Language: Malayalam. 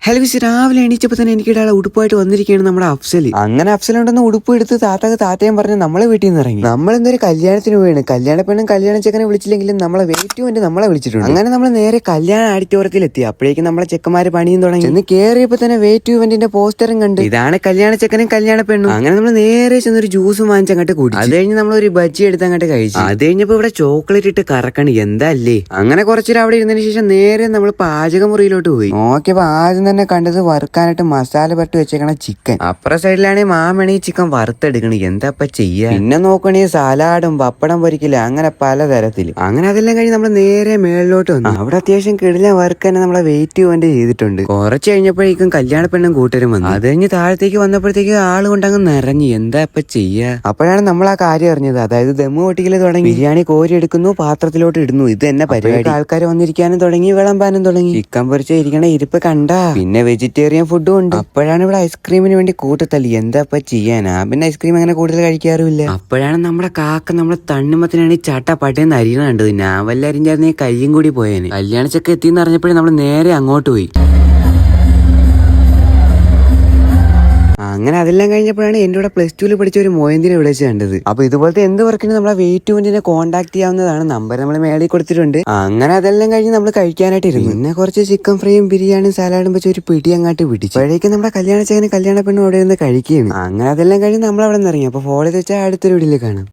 ഹലോ വിസ് രാവിലെ എണീച്ചപ്പോ തന്നെ എനിക്ക് ഇടാളെ ഉടുപ്പായിട്ട് വന്നിരിക്കുകയാണ് നമ്മുടെ അഫ്സൽ. അങ്ങനെ അഫ്സൽ ഉണ്ടെന്ന് ഉടുപ്പ് എടുത്ത് താത്തയും പറഞ്ഞ് നമ്മളെ വീട്ടിൽ നിന്ന് ഇറങ്ങി. നമ്മളെന്തൊരു കല്യാണത്തിന് പോയാണ്. കല്യാണ പെണ്ണും കല്യാണ ചെക്കനെ വിളിച്ചില്ലെങ്കിലും നമ്മളെ വെയിറ്റ് വേണ്ടി നമ്മളെ വിളിച്ചിട്ടുണ്ട്. അങ്ങനെ നമ്മൾ നേരെ കല്യാണ ആഡിറ്റോറിയത്തിൽ എത്തി. അപ്പോഴേക്കും നമ്മളെ ചെക്കന്മാര് പണിയും തുടങ്ങി. എന്ന് കയറിയപ്പോ തന്നെ വെയിറ്റ് ഇവന്റിന്റെ പോസ്റ്ററും കണ്ട് ഇതാണ് കല്യാണ ചെക്കനും കല്യാണ പെണ്ണും. അങ്ങനെ നമ്മൾ നേരെ ചെന്നൊരു ജ്യൂസ് വാങ്ങിച്ചങ്ങോട്ട് കൂടി. അത് കഴിഞ്ഞ് നമ്മൾ ഒരു ബജ്ജി എടുത്ത് അങ്ങോട്ട് കഴിച്ചു. അത് കഴിഞ്ഞപ്പോ ഇവിടെ ചോക്ലേറ്റ് ഇട്ട് കറക്കണി എന്താ അല്ലേ. അങ്ങനെ കുറച്ചേരം അവിടെ ഇരുന്നതിന് ശേഷം നേരെ നമ്മൾ പാചകമുറിയിലോട്ട് പോയി. നോക്കിയപ്പോ ആദ്യം തന്നെ കണ്ടത് വറുക്കാനായിട്ട് മസാല പറ്റി വെച്ചേക്കണ ചിക്കൻ. അപ്പുറ സൈഡിലാണെങ്കിൽ മാമണി ചിക്കൻ വറുത്തെടുക്കണി എന്താപ്പ ചെയ്യാ. പിന്നെ നോക്കണേ സലാഡും പപ്പടം പൊരിക്കില്ല അങ്ങനെ പലതരത്തില്. അങ്ങനെ അതെല്ലാം കഴിഞ്ഞ് നമ്മൾ നേരെ മേളിലോട്ട് വന്നു. അവിടെ അത്യാവശ്യം കിടിലൻ വർക്ക് തന്നെ നമ്മളെ വെയിറ്റ് വേണ്ടി ചെയ്തിട്ടുണ്ട്. കുറച്ച് കഴിഞ്ഞപ്പോഴേക്കും കല്യാണ പെണ്ണും കൂട്ടരും വന്നു. അത് കഴിഞ്ഞ് താഴത്തേക്ക് വന്നപ്പോഴത്തേക്ക് ആള് കൊണ്ടങ്ങ് നിറഞ്ഞു എന്താ ഇപ്പൊ ചെയ്യാ. അപ്പോഴാണ് നമ്മൾ ആ കാര്യം അറിഞ്ഞത്. അതായത് ദമ്മ് പൊട്ടിക്കല് തുടങ്ങി. ബിരിയാണി കോരി എടുക്കുന്നു, പാത്രത്തിലോട്ട് ഇടുന്നു. ഇത് തന്നെ പരിപാടി. ആൾക്കാർ വന്നിരിക്കാനും തുടങ്ങി, വിളമ്പാനും തുടങ്ങി. ചിക്കൻ പൊരിച്ച ഇരിക്കണ ഇരിപ്പ് കണ്ടാ. പിന്നെ വെജിറ്റേറിയൻ ഫുഡും ഉണ്ട്. അപ്പോഴാണ് ഇവിടെ ഐസ്ക്രീമിന് വേണ്ടി കൂട്ടത്തല്ലി എന്താ ഇപ്പൊ ചെയ്യാനാ. പിന്നെ ഐസ്ക്രീം അങ്ങനെ കൂടുതൽ കഴിക്കാറുമില്ല. അപ്പോഴാണ് നമ്മുടെ കാക്ക നമ്മളെ തണ്ണുമത്തിനാണ് ചാട്ടപ്പാട്ടേന്ന് അരിയണ കണ്ടത്. ഞാൻ വല്ല അരിഞ്ഞായിരുന്നെ കയ്യും കൂടി പോയേനെ. കല്യാണിച്ചൊക്കെ എത്തിന്ന് അറിഞ്ഞപ്പോഴേ നമ്മൾ നേരെ അങ്ങോട്ട് പോയി. അങ്ങനെ അതെല്ലാം കഴിഞ്ഞപ്പോഴാണ് എന്റെ കൂടെ +2 പഠിച്ച ഒരു മോയന്തിനെ വിളിച്ച് കണ്ടത്. അപ്പൊ ഇതുപോലത്തെ എന്ത് വർക്കിന് നമ്മളെ വെയിറ്റ് വേണ്ടിനെ കോൺടാക്ട് ചെയ്യാവുന്നതാണ്. നമ്പർ നമ്മൾ മേളിൽ കൊടുത്തിട്ടുണ്ട്. അങ്ങനെ അതെല്ലാം കഴിഞ്ഞ് നമ്മൾ കഴിക്കാനായിട്ട് ഇരുന്നു. പിന്നെ കുറച്ച് ചിക്കൻ ഫ്രൈയും ബിരിയാണിയും സലാഡും വെച്ച് ഒരു പിടി അങ്ങോട്ട് പിടിച്ചു. അപ്പോഴേക്കും നമ്മുടെ കല്യാണ ചെക്കനും കല്യാണ പെണ്ണും അവിടെ നിന്ന് കഴിക്കുകയാണ്. അങ്ങനെ അതെല്ലാം കഴിഞ്ഞ് നമ്മൾ അവിടെ നിന്ന് ഇറങ്ങി. അപ്പൊ ഫോളിൽ വെച്ചാൽ അടുത്തൊരു വീട്ടിൽ കാണാം.